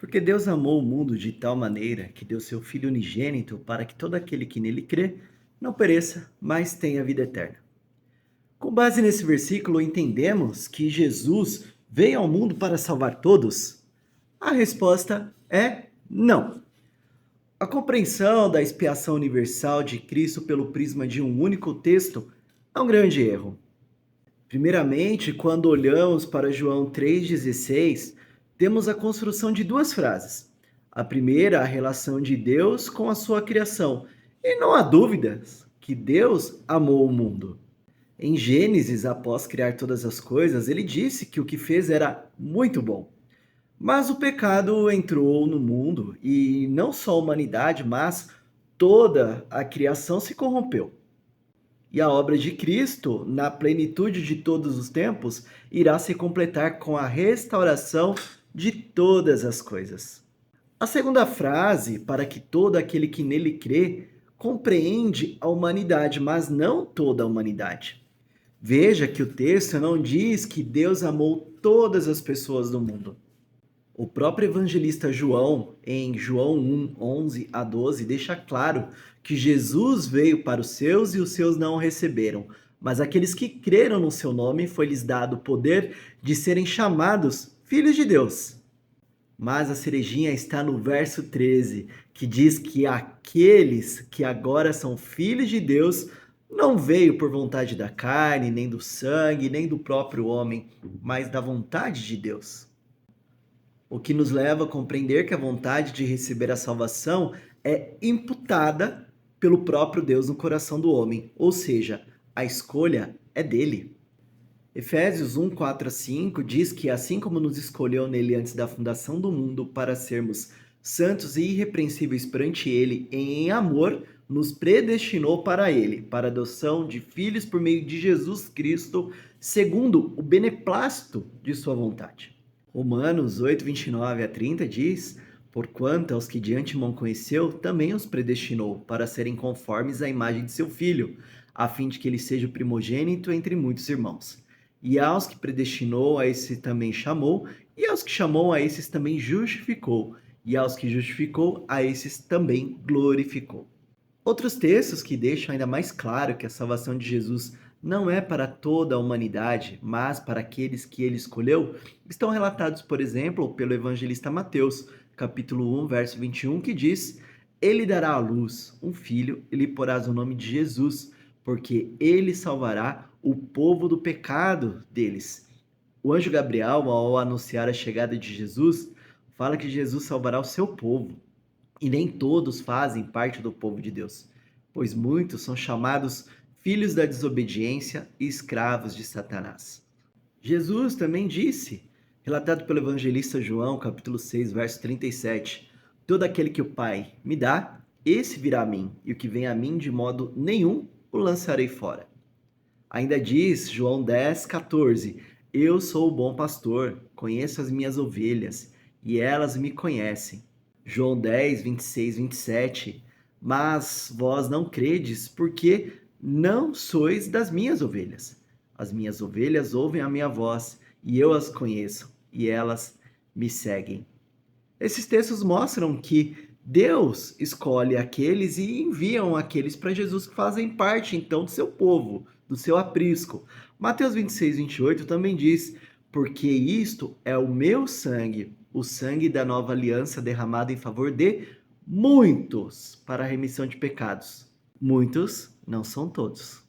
Porque Deus amou o mundo de tal maneira que deu seu Filho unigênito para que todo aquele que nele crê não pereça, mas tenha vida eterna. Com base nesse versículo, entendemos que Jesus veio ao mundo para salvar todos? A resposta é não. A compreensão da expiação universal de Cristo pelo prisma de um único texto é um grande erro. Primeiramente, quando olhamos para João 3,16, temos a construção de duas frases. A primeira, a relação de Deus com a sua criação. E não há dúvidas que Deus amou o mundo. Em Gênesis, após criar todas as coisas, ele disse que o que fez era muito bom. Mas o pecado entrou no mundo e não só a humanidade, mas toda a criação se corrompeu. E a obra de Cristo, na plenitude de todos os tempos, irá se completar com a restauração de todas as coisas. A segunda frase, para que todo aquele que nele crê, compreende a humanidade, mas não toda a humanidade. Veja que o texto não diz que Deus amou todas as pessoas do mundo. O próprio evangelista João, em João 1, 11 a 12, deixa claro que Jesus veio para os seus e os seus não o receberam, mas aqueles que creram no seu nome foi-lhes dado o poder de serem chamados filhos de Deus. Mas a cerejinha está no verso 13, que diz que aqueles que agora são filhos de Deus não veio por vontade da carne, nem do sangue, nem do próprio homem, mas da vontade de Deus. O que nos leva a compreender que a vontade de receber a salvação é imputada pelo próprio Deus no coração do homem, ou seja, a escolha é dele. Efésios 1, 4 a 5 diz que assim como nos escolheu nele antes da fundação do mundo para sermos santos e irrepreensíveis perante ele, em amor, nos predestinou para ele, para a adoção de filhos por meio de Jesus Cristo, segundo o beneplácito de sua vontade. Romanos 8, 29 a 30 diz: Porquanto aos que de antemão conheceu, também os predestinou para serem conformes à imagem de seu Filho, a fim de que ele seja o primogênito entre muitos irmãos. E aos que predestinou, a esses também chamou, e aos que chamou, a esses também justificou, e aos que justificou, a esses também glorificou. Outros textos que deixam ainda mais claro que a salvação de Jesus não é para toda a humanidade, mas para aqueles que ele escolheu, estão relatados, por exemplo, pelo evangelista Mateus, capítulo 1, verso 21, que diz: Ele dará à luz um filho e lhe porás o nome de Jesus, porque ele salvará o povo do pecado deles. O anjo Gabriel, ao anunciar a chegada de Jesus, fala que Jesus salvará o seu povo. E nem todos fazem parte do povo de Deus, pois muitos são chamados filhos da desobediência e escravos de Satanás. Jesus também disse, relatado pelo evangelista João, capítulo 6, verso 37, todo aquele que o Pai me dá, esse virá a mim, e o que vem a mim de modo nenhum o lançarei fora. Ainda diz João 10, 14, eu sou o bom pastor, conheço as minhas ovelhas, e elas me conhecem. João 10, 26, 27, mas vós não credes, porque não sois das minhas ovelhas. As minhas ovelhas ouvem a minha voz, e eu as conheço, e elas me seguem. Esses textos mostram que Deus escolhe aqueles e enviam aqueles para Jesus que fazem parte, então, do seu povo, do seu aprisco. Mateus 26, 28 também diz: Porque isto é o meu sangue, o sangue da nova aliança derramado em favor de muitos para a remissão de pecados. Muitos não são todos.